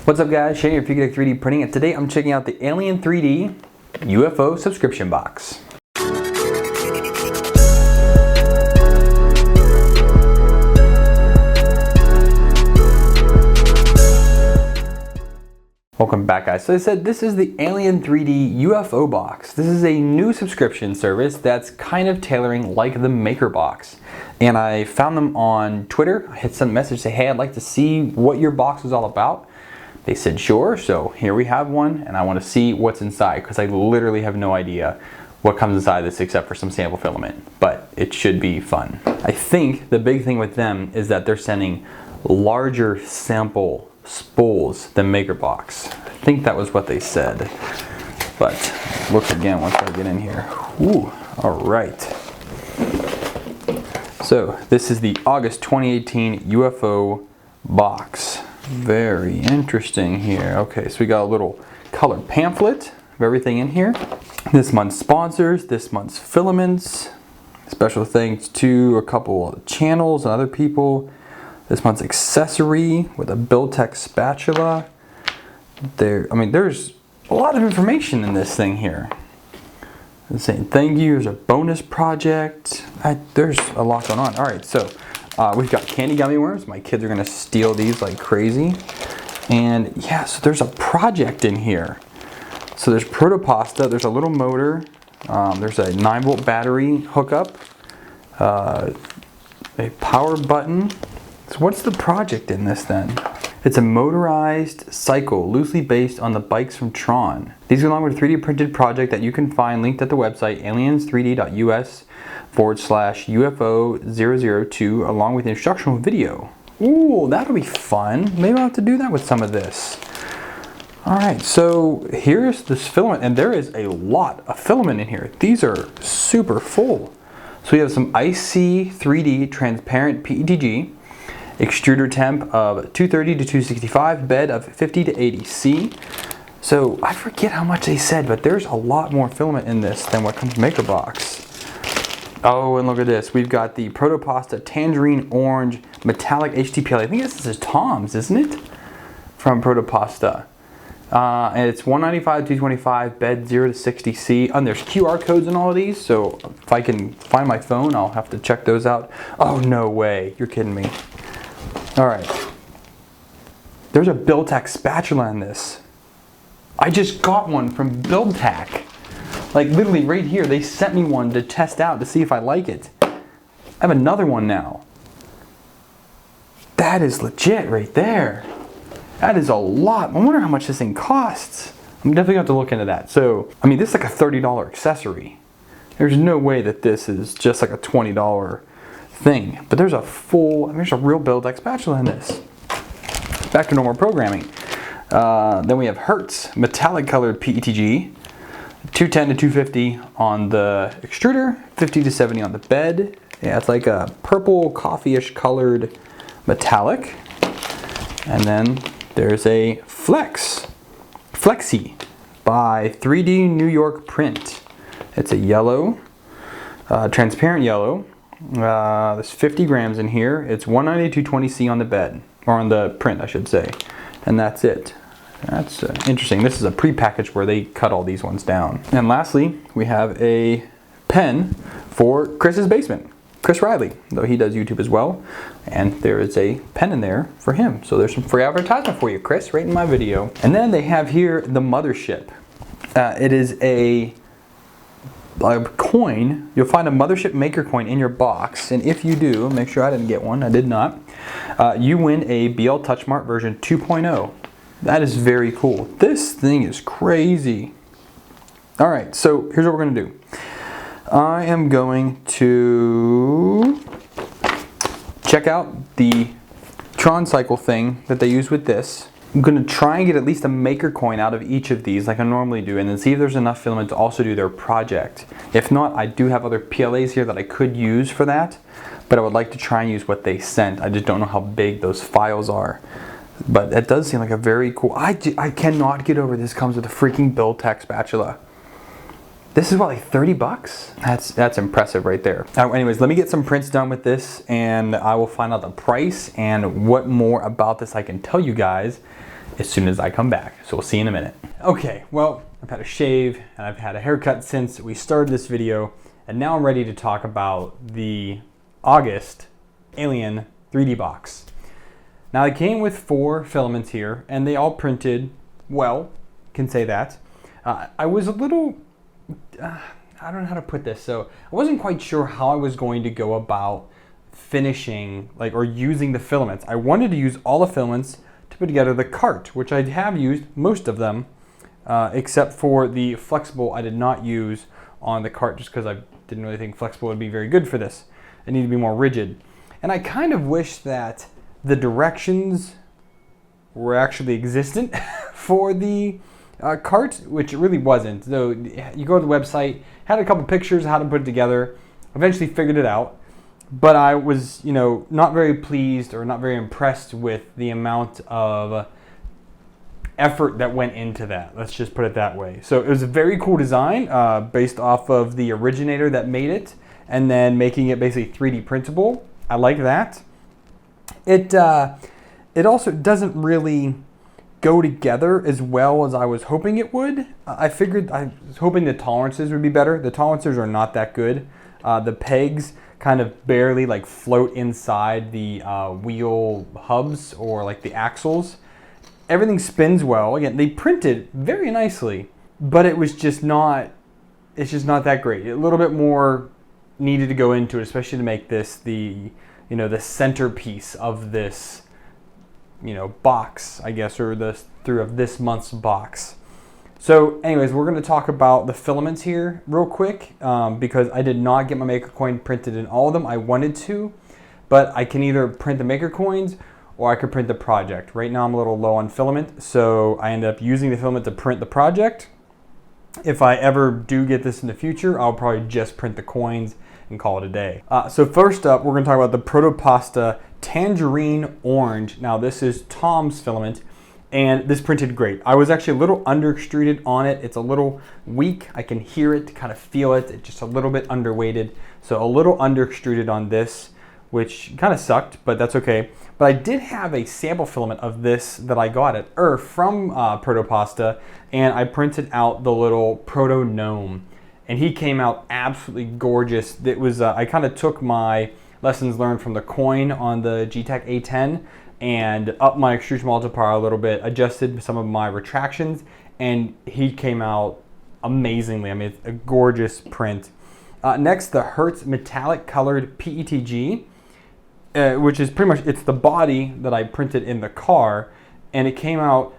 What's up guys, Shane here, Fugatech 3D Printing, and today I'm checking out the Alien 3D UFO subscription box. Welcome back guys. So I said this is the Alien 3D UFO box. This is a new subscription service that's kind of tailoring like the Maker box. And I found them on Twitter. I hit some message, say, hey, I'd like to see what your box is all about. They said sure, so here we have one, and I want to see what's inside because I literally have no idea what comes inside this except for some sample filament, but it should be fun. I think the big thing with them is that they're sending larger sample spools than MakerBox. I think that was what they said, but look again once I get in here. Ooh, all right. So this is the August 2018 UFO box. Very interesting here. Okay, so we got a little colored pamphlet of everything in here. This month's sponsors, this month's filaments. Special thanks to a couple of channels and other people. This month's accessory with a Buildtech spatula. There's a lot of information in this thing here. It's saying thank you, there's a bonus project. There's a lot going on. All right, so we've got candy gummy worms. My kids are gonna steal these like crazy. And yeah, so there's a project in here. So there's Protopasta, there's a little motor, there's a 9-volt battery hookup, a power button. So what's the project in this then? It's a motorized cycle loosely based on the bikes from Tron. These are along with a 3D printed project that you can find linked at the website aliens3d.us/UFO002 along with instructional video. Ooh, that'll be fun. Maybe I'll have to do that with some of this. Alright, so here's this filament, and there is a lot of filament in here. These are super full. So we have some IC 3D transparent PETG, extruder temp of 230 to 265, bed of 50 to 80 C. So I forget how much they said, but there's a lot more filament in this than what comes in MakerBox. Oh, and look at this. We've got the Protopasta Tangerine Orange metallic HTPLA. I think this is Tom's, isn't it? From Protopasta. And it's 195 to 225, bed 0 to 60 C. And there's QR codes in all of these, so if I can find my phone, I'll have to check those out. Oh, no way. You're kidding me. All right. There's a Buildtech spatula in this. I just got one from Buildtech. Like literally right here, they sent me one to test out to see if I like it. I have another one now. That is legit right there. That is a lot. I wonder how much this thing costs. I'm definitely going to have to look into that. So, I mean, this is like a $30 accessory. There's no way that this is just like a $20 thing. But there's a there's a real Buildtech spatula in this. Back to normal programming. Then we have HERTZ metallic colored PETG. 210 to 250 on the extruder, 50 to 70 on the bed. Yeah, it's like a purple coffee-ish colored metallic. And then there's a Flexi by 3D New York Print. It's a yellow, transparent yellow. There's 50 grams in here. It's 190 to 220 C on the bed, or on the print I should say. And that's it. That's interesting. This is a pre-package where they cut all these ones down. And lastly, we have a pen for Chris's basement. Chris Riley, though he does YouTube as well. And there is a pen in there for him. So there's some free advertisement for you, Chris, right in my video. And then they have here the mothership. It is a coin. You'll find a mothership maker coin in your box. And if you do, make sure I didn't get one. I did not. You win a BL TouchMart version 2.0. That is very cool. This thing is crazy. All right, so here's what we're gonna do. I am going to check out the Tron cycle thing that they use with this. I'm gonna try and get at least a maker coin out of each of these like I normally do, and then see if there's enough filament to also do their project. If not, I do have other PLAs here that I could use for that, but I would like to try and use what they sent. I just don't know how big those files are. But that does seem like a very cool. I cannot get over this comes with a freaking Buildtech spatula. This is what, like 30 bucks? That's impressive right there. Anyways, let me get some prints done with this and I will find out the price and what more about this I can tell you guys. as soon as I come back. So we'll see you in a minute. Okay, well, I've had a shave and I've had a haircut since we started this video, and now I'm ready to talk about the August Alien 3D box. Now it came with 4 filaments here, and they all printed well, can say that. I was a little, I don't know how to put this, so I wasn't quite sure how I was going to go about finishing, or using the filaments. I wanted to use all the filaments to put together the cart, which I have used most of them, except for the flexible I did not use on the cart just because I didn't really think flexible would be very good for this. It needed to be more rigid. And I kind of wish that the directions were actually existent for the cart, which it really wasn't. So you go to the website, had a couple pictures of how to put it together, eventually figured it out, but I was, not very pleased or not very impressed with the amount of effort that went into that. Let's just put it that way. So it was a very cool design based off of the originator that made it, and then making it basically 3D printable. I like that. It also doesn't really go together as well as I was hoping it would. I was hoping the tolerances would be better. The tolerances are not that good. The pegs kind of barely float inside the wheel hubs or the axles. Everything spins well. Again, they printed very nicely, but it's just not that great. A little bit more needed to go into it, especially to make this the centerpiece of this box, I guess, or of this month's box. So anyways, we're going to talk about the filaments here real quick because I did not get my maker coin printed in all of them. I wanted to, but I can either print the maker coins or I could print the project. Right now I'm a little low on filament, so I end up using the filament to print the project. If I ever do get this in the future, I'll probably just print the coins and call it a day. So first up, we're going to talk about the Protopasta Tangerine Orange. Now this is Tom's filament, and this printed great. I was actually a little under extruded on it. It's a little weak. I can hear it, kind of feel it. It's just a little bit underweighted. So a little under extruded on this, which kind of sucked, but that's okay. But I did have a sample filament of this that I got at from Protopasta, and I printed out the little Proto gnome, and he came out absolutely gorgeous. It was I kind of took my lessons learned from the coin on the G-Tech A10 and upped my extrusion multiplier a little bit, adjusted some of my retractions, and he came out amazingly. I mean, it's a gorgeous print. Next, the HERTZ metallic colored PETG, which is pretty much, it's the body that I printed in the car, and it came out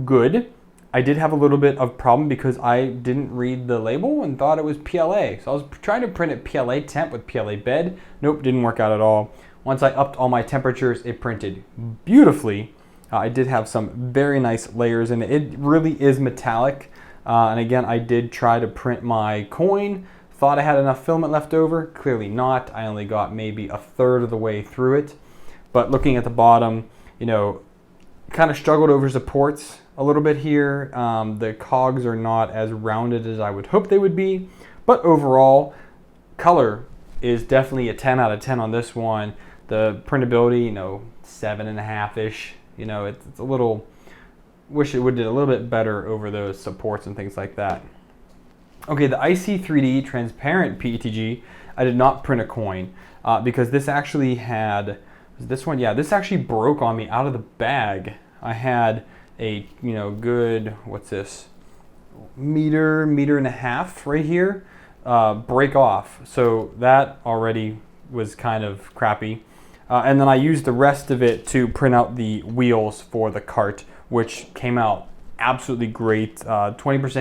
good. I did have a little bit of problem because I didn't read the label and thought it was PLA. So I was trying to print it PLA temp with PLA bed. Nope, didn't work out at all. Once I upped all my temperatures, it printed beautifully. I did have some very nice layers in it. It really is metallic. And again, I did try to print my coin. Thought I had enough filament left over. Clearly not. I only got maybe 1/3 of the way through it. But looking at the bottom, kind of struggled over supports a little bit here. The cogs are not as rounded as I would hope they would be. But overall, color is definitely a 10 out of 10 on this one. The printability, 7.5-ish. It's a little, wish it would did a little bit better over those supports and things like that. Okay, the IC3D transparent PETG, I did not print a coin because this actually had, this one, yeah, this actually broke on me out of the bag. I had a, good, what's this, meter and a half right here break off. So that already was kind of crappy. And then I used the rest of it to print out the wheels for the cart, which came out absolutely great. 20%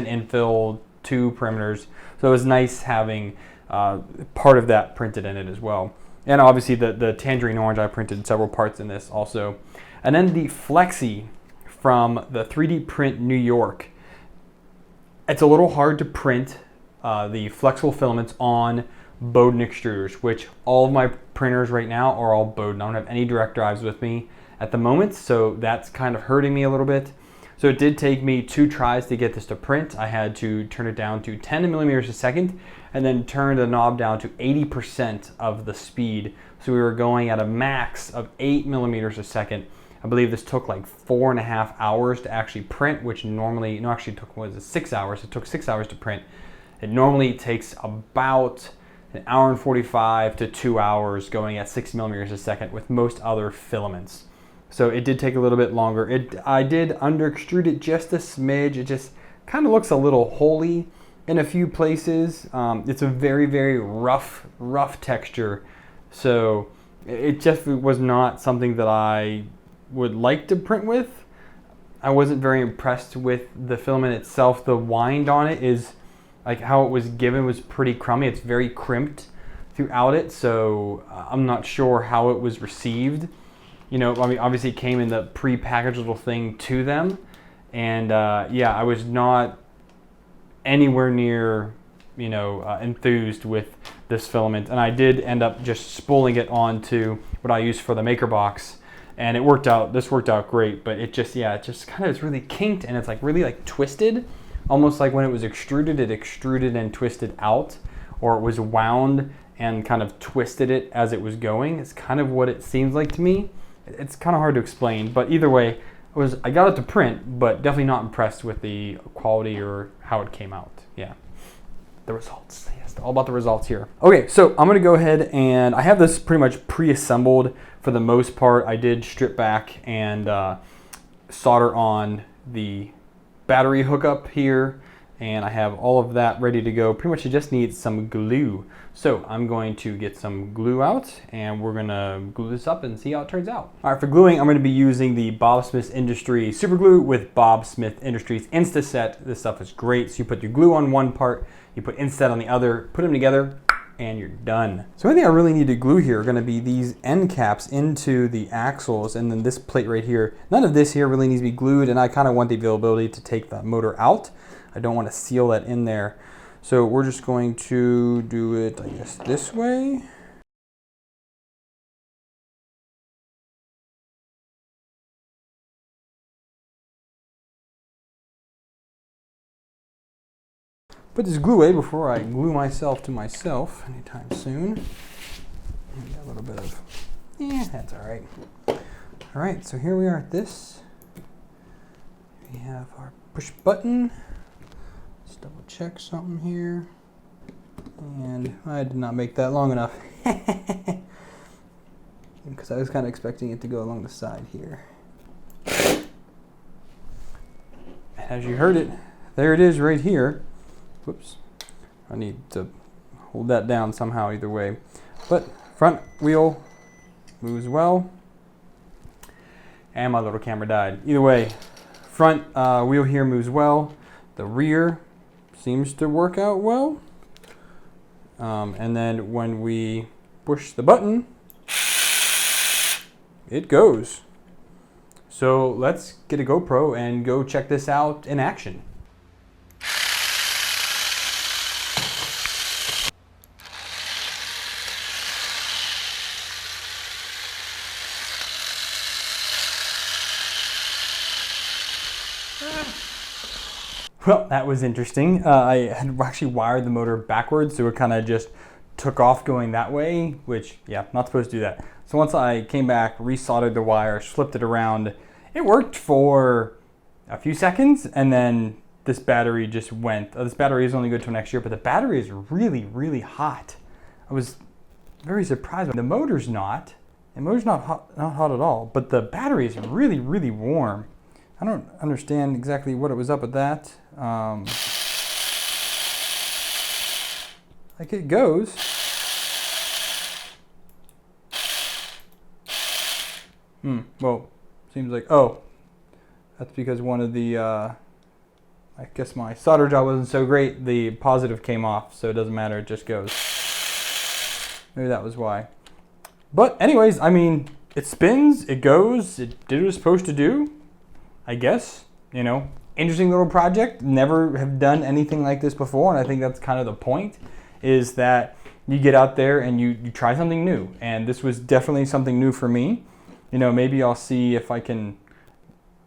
infill, 2 perimeters. So it was nice having part of that printed in it as well. And obviously the Tangerine Orange, I printed several parts in this also. And then the Flexi from the 3D Print New York. It's a little hard to print the flexible filaments on Bowden extruders, which all of my printers right now are all Bowden. I don't have any direct drives with me at the moment, so that's kind of hurting me a little bit. So it did take me 2 tries to get this to print. I had to turn it down to 10 millimeters a second and then turn the knob down to 80% of the speed. So we were going at a max of 8 millimeters a second. I believe this took like 4.5 hours to actually print, which normally, no, actually took, what was it, 6 hours. It took 6 hours to print. It normally takes about an hour and 45 to 2 hours going at 6 millimeters a second with most other filaments. So it did take a little bit longer. I did under extrude it just a smidge. It just kind of looks a little holy in a few places. It's a very, very rough texture. So it just was not something that I would like to print with. I wasn't very impressed with the filament itself. The wind on it is, like how it was given was pretty crummy. It's very crimped throughout it, so I'm not sure how it was received. You know, I mean, obviously it came in the pre-packaged little thing to them, and yeah, I was not anywhere near, you know, enthused with this filament, and I did end up just spooling it onto what I used for the maker box, and it worked out. This worked out great, but it just, yeah, it just kind of is really kinked, and it's like really like twisted. Almost like when it was extruded, it extruded and twisted out, or it was wound and kind of twisted it as it was going. It's kind of what it seems like to me. It's kind of hard to explain, but either way, I got it to print, but definitely not impressed with the quality or how it came out. Yeah, the results. Yes, all about the results here. Okay, so I'm gonna go ahead and I have this pretty much pre-assembled for the most part. I did strip back and solder on the battery hookup here, and I have all of that ready to go. Pretty much I just need some glue. So I'm going to get some glue out and we're gonna glue this up and see how it turns out. All right, for gluing, I'm gonna be using the Bob Smith Industries Super Glue with Bob Smith Industries Instaset. This stuff is great. So you put your glue on one part, you put Instaset on the other, put them together, and you're done. So anything I really need to glue here are gonna be these end caps into the axles and then this plate right here. None of this here really needs to be glued, and I kind of want the availability to take the motor out. I don't want to seal that in there. So we're just going to do it, I guess, this way. Put this glue away before I glue myself to myself anytime soon. Got a little bit of, yeah, that's all right. All right, so here we are at this. We have our push button. Let's double check something here. And I did not make that long enough. Because I was kind of expecting it to go along the side here. And as you heard it, there it is right here. Whoops, I need to hold that down somehow either way. But front wheel moves well. And my little camera died. Either way, front wheel here moves well. The rear seems to work out well. And then when we push the button, it goes. So let's get a GoPro and go check this out in action. Well, that was interesting. I had actually wired the motor backwards, so it kind of just took off going that way, which, yeah, not supposed to do that. So once I came back, resoldered the wire, flipped it around, it worked for a few seconds, and then this battery just went. This battery is only good till next year, but the battery is really, really hot. I was very surprised. The motor's not. The motor's not hot at all, but the battery is really, really warm. I don't understand exactly what it was up with that. Like it goes. Well, seems like, oh, that's because one of the, I guess my solder job wasn't so great. The positive came off, so it doesn't matter, it just goes. Maybe that was why. But anyways, I mean, it spins, it goes, it did what it was supposed to do, I guess. You know, interesting little project. Never have done anything like this before, and I think that's kind of the point, is that you get out there and you try something new. And this was definitely something new for me. You know, maybe I'll see if I can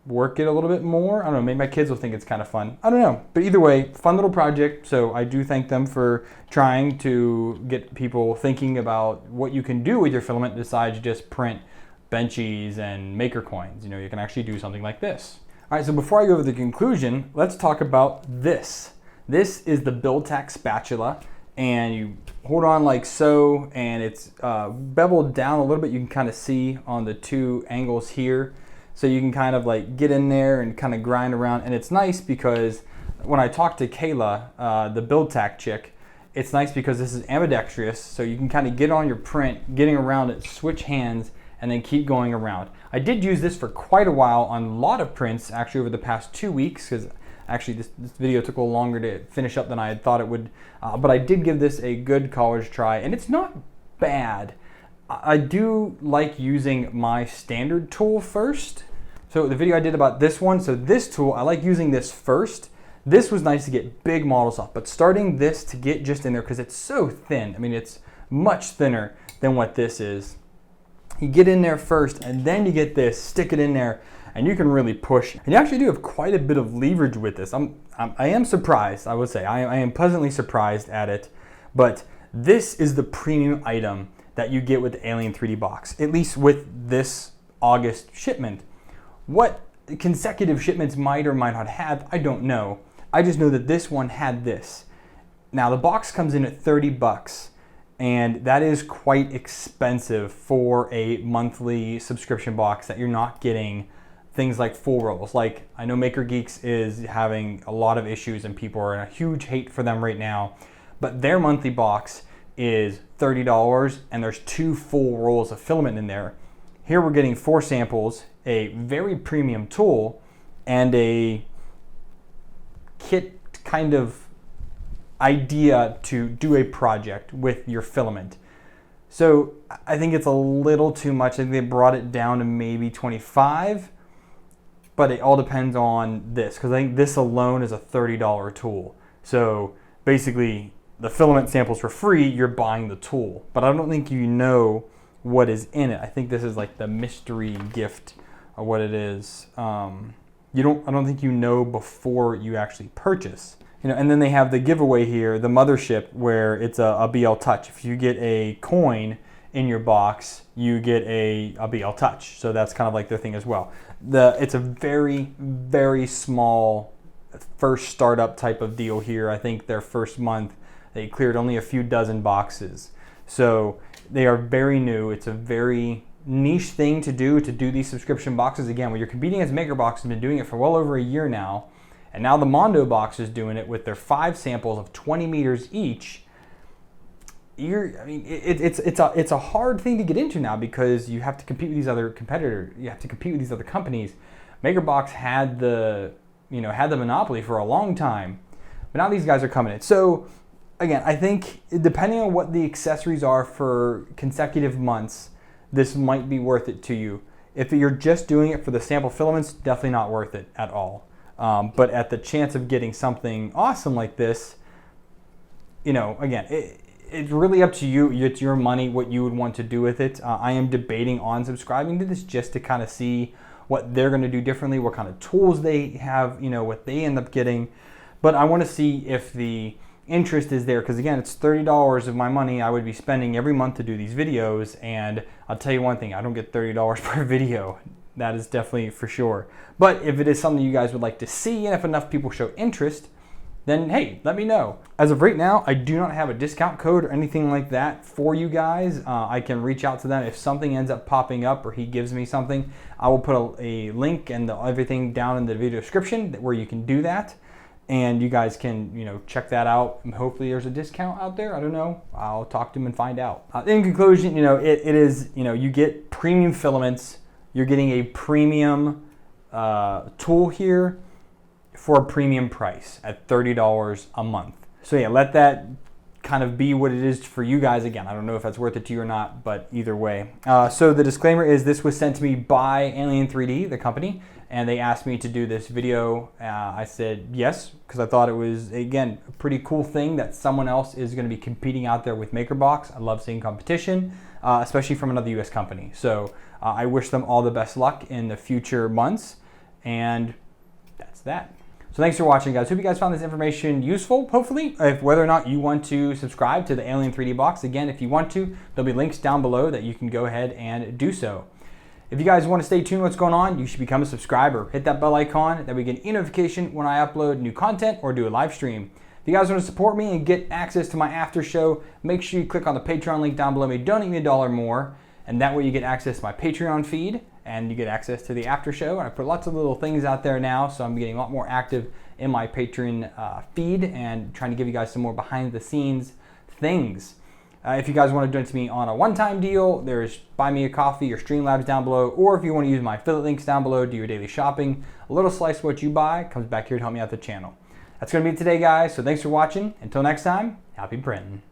work it a little bit more. I don't know, maybe my kids will think it's kind of fun. I don't know. But either way, fun little project. So I do thank them for trying to get people thinking about what you can do with your filament besides just print benchies and maker coins. You know, you can actually do something like this. All right, so before I go to the conclusion, let's talk about this. This is the Buildtack spatula, and you hold on like so, and it's beveled down a little bit. You can kind of see on the two angles here. So you can kind of like get in there and kind of grind around. And it's nice because when I talked to Kayla, the Buildtack chick, it's nice because this is ambidextrous. So you can kind of get on your print, getting around it, switch hands, and then keep going around. I did use this for quite a while on a lot of prints, actually over the past 2 weeks, because actually this video took a little longer to finish up than I had thought it would. But I did give this a good college try, and it's not bad. I do like using my standard tool first. So the video I did about this one, so this tool, I like using this first. This was nice to get big models off, but starting this to get just in there, because it's so thin. I mean, it's much thinner than what this is. You get in there first, and then you get this, stick it in there, and you can really push. And you actually do have quite a bit of leverage with this. I am surprised, I would say. I am pleasantly surprised at it, but this is the premium item that you get with the Alien 3D box, at least with this August shipment. What consecutive shipments might or might not have, I don't know. I just know that this one had this. Now the box comes in at 30 bucks, and that is quite expensive for a monthly subscription box that you're not getting things like full rolls. Like, I know Maker Geeks is having a lot of issues and people are in a huge hate for them right now, but their monthly box is $30 and there's 2 full rolls of filament in there. Here we're getting 4 samples, a very premium tool, and a kit kind of idea to do a project with your filament. So I think it's a little too much. I think they brought it down to maybe 25, but it all depends on this, because I think this alone is a $30 tool. So basically the filament samples for free, you're buying the tool, but I don't think you know what is in it. I think this is like the mystery gift of what it is. I don't think you know before you actually purchase. You know, and then they have the giveaway here, the mothership, where it's a BL Touch. If you get a coin in your box, you get a BL Touch. So that's kind of like their thing as well. It's a very, very small first startup type of deal here. I think their first month, they cleared only a few dozen boxes. So they are very new. It's a very niche thing to do these subscription boxes. Again, when you're competing as MakerBox has been doing it for well over a year now. And now the Mondo box is doing it with their 5 samples of 20 meters each. It's a hard thing to get into now because you have to compete with these other competitors. You have to compete with these other companies. MakerBox had the monopoly for a long time, but now these guys are coming in. So again, I think depending on what the accessories are for consecutive months, this might be worth it to you. If you're just doing it for the sample filaments, definitely not worth it at all. But at the chance of getting something awesome like this, you know, again, it's really up to you. It's your money, what you would want to do with it. I am debating on subscribing to this just to kind of see what they're going to do differently, what kind of tools they have, you know, what they end up getting. But I want to see if the interest is there, because again, it's $30 of my money I would be spending every month to do these videos. And I'll tell you one thing, I don't get $30 per video. That is definitely for sure. But if it is something you guys would like to see, and if enough people show interest, then hey, let me know. As of right now, I do not have a discount code or anything like that for you guys. I can reach out to them if something ends up popping up or he gives me something. I will put a link and everything down in the video description where you can do that. And you guys can, you know, check that out. And hopefully there's a discount out there. I don't know. I'll talk to him and find out. In conclusion, you know, it is, you know, you get premium filaments. You're getting a premium tool here for a premium price at $30 a month. So yeah, let that kind of be what it is for you guys. Again, I don't know if that's worth it to you or not, but either way. So the disclaimer is this was sent to me by Alien 3D, the company, and they asked me to do this video. I said yes, because I thought it was, again, a pretty cool thing that someone else is going to be competing out there with MakerBox. I love seeing competition, especially from another US company. So I wish them all the best luck in the future months, and that's that. So thanks for watching, guys. Hope you guys found this information useful, hopefully. If whether or not you want to subscribe to the Alien 3D box, again, if you want to, there'll be links down below that you can go ahead and do so. If you guys want to stay tuned what's going on, you should become a subscriber. Hit that bell icon, that way you get a notification when I upload new content or do a live stream. If you guys want to support me and get access to my after show, make sure you click on the Patreon link down below me. Donate me $1 more, and that way you get access to my Patreon feed and you get access to the after show. And I put lots of little things out there now, so I'm getting a lot more active in my Patreon feed and trying to give you guys some more behind the scenes things. If you guys want to donate to me on a one-time deal, there's Buy Me a Coffee or Streamlabs down below, or if you want to use my affiliate links down below, do your daily shopping, a little slice of what you buy comes back here to help me out the channel. That's going to be it today, guys, so thanks for watching. Until next time, happy printing.